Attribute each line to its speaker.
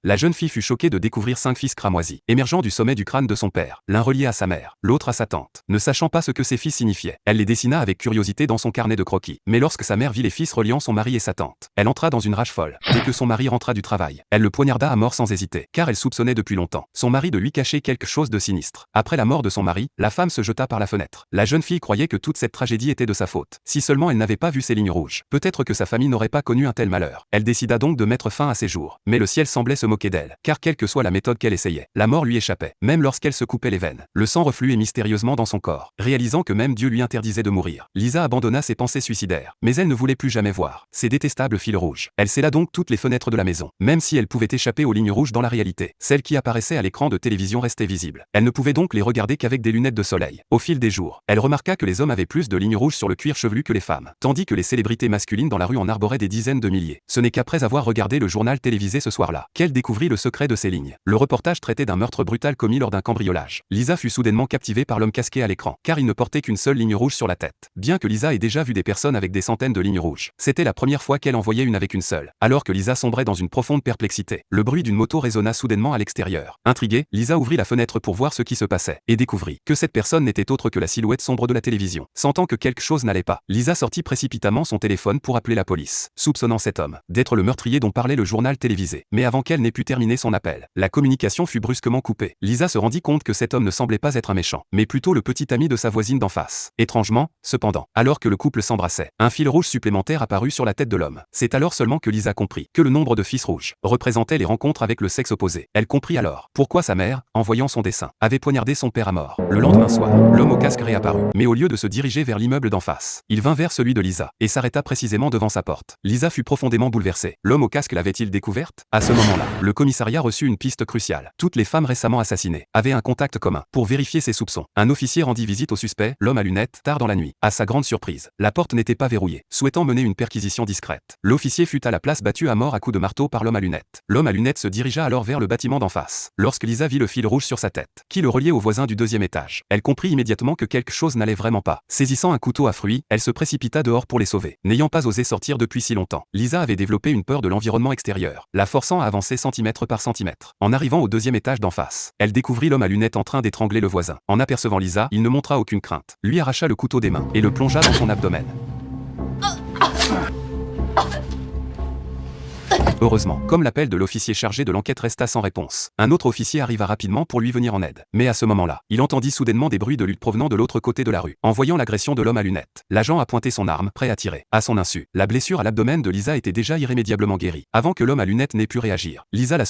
Speaker 1: La jeune fille fut choquée de découvrir 5 fils cramoisis, émergeant du sommet du crâne de son père, l'un relié à sa mère, l'autre à sa tante. Ne sachant pas ce que ces fils signifiaient, elle les dessina avec curiosité dans son carnet de croquis. Mais lorsque sa mère vit les fils reliant son mari et sa tante, elle entra dans une rage folle. Dès que son mari rentra du travail, elle le poignarda à mort sans hésiter, car elle soupçonnait depuis longtemps son mari de lui cacher quelque chose de sinistre. Après la mort de son mari, la femme se jeta par la fenêtre. La jeune fille croyait que toute cette tragédie était de sa faute. Si seulement elle n'avait pas vu ces lignes rouges, peut-être que sa famille n'aurait pas connu un tel malheur. Elle décida donc de mettre fin à ses jours. Mais le ciel semblait se moquer d'elle, car quelle que soit la méthode qu'elle essayait, la mort lui échappait, même lorsqu'elle se coupait les veines. Le sang refluait mystérieusement dans son corps. Réalisant que même Dieu lui interdisait de mourir, Lisa abandonna ses pensées suicidaires. Mais elle ne voulait plus jamais voir ces détestables fils rouges. Elle scella donc toutes les fenêtres de la maison, même si elle pouvait échapper aux lignes rouges dans la réalité. Celles qui apparaissaient à l'écran de télévision restaient visibles. Elle ne pouvait donc les regarder qu'avec des lunettes de soleil. Au fil des jours, elle remarqua que les hommes avaient plus de lignes rouges sur le cuir chevelu que les femmes, tandis que les célébrités masculines dans la rue en arboraient des dizaines de milliers. Ce n'est qu'après avoir regardé le journal télévisé ce soir-là qu'elle découvrit le secret de ces lignes. Le reportage traitait d'un meurtre brutal commis lors d'un cambriolage. Lisa fut soudainement captivée par l'homme casqué à l'écran, car il ne portait qu'une seule ligne rouge sur la tête. Bien que Lisa ait déjà vu des personnes avec des centaines de lignes rouges, c'était la première fois qu'elle en voyait une avec une seule. Alors que Lisa sombrait dans une profonde perplexité, le bruit d'une moto résonna soudainement à l'extérieur. Intriguée, Lisa ouvrit la fenêtre pour voir ce qui se passait, et découvrit que cette personne n'était autre que la silhouette sombre de la télévision. Sentant que quelque chose n'allait pas, Lisa sortit précipitamment son téléphone pour appeler la police, soupçonnant cet homme d'être le meurtrier dont parlait le journal télévisé. Mais avant qu'elle n'ait pu terminer son appel, la communication fut brusquement coupée. Lisa se rendit compte que cet homme ne semblait pas être un méchant, mais plutôt le petit ami de sa voisine d'en face. Étrangement, cependant, alors que le couple s'embrassait, un fil rouge supplémentaire apparut sur la tête de l'homme. C'est alors seulement que Lisa comprit que le nombre de fils rouges représentait les rencontres avec le sexe opposé. Elle comprit alors pourquoi sa mère, en voyant son dessin, avait poignardé son père à mort. Le lendemain soir, l'homme au casque réapparut, mais au lieu de se diriger vers l'immeuble d'en face, il vint vers celui de Lisa, et s'arrêta précisément devant sa porte. Lisa fut profondément bouleversée. L'homme au casque l'avait-il découverte? À ce moment-là, le commissariat reçut une piste cruciale. Toutes les femmes récemment assassinées avaient un contact commun. Pour vérifier ses soupçons, un officier rendit visite au suspect, l'homme à lunettes, tard dans la nuit. À sa grande surprise, la porte n'était pas verrouillée. Souhaitant mener une perquisition discrète, l'officier fut à la place battu à mort à coups de marteau par l'homme à lunettes. L'homme à lunettes se dirigea alors vers le bâtiment d'en face. Lorsque Lisa vit le fil rouge sur sa tête, qui le reliait au voisin du deuxième étage, elle comprit immédiatement que quelque chose n'allait vraiment pas. Saisissant un couteau à fruits, elle se précipita dehors pour les sauver. N'ayant pas osé sortir depuis si longtemps, Lisa avait développé une peur de l'environnement extérieur, la forçant à avancer centimètre par centimètre. En arrivant au deuxième étage d'en face, elle découvrit l'homme à lunettes en train d'étrangler le voisin. En apercevant Lisa, il ne montra aucune crainte, lui arracha le couteau des mains et le plongea dans son abdomen. Heureusement, comme l'appel de l'officier chargé de l'enquête resta sans réponse, un autre officier arriva rapidement pour lui venir en aide. Mais à ce moment-là, il entendit soudainement des bruits de lutte provenant de l'autre côté de la rue. En voyant l'agression de l'homme à lunettes, l'agent a pointé son arme, prêt à tirer. À son insu, la blessure à l'abdomen de Lisa était déjà irrémédiablement guérie. Avant que l'homme à lunettes n'ait pu réagir, Lisa l'a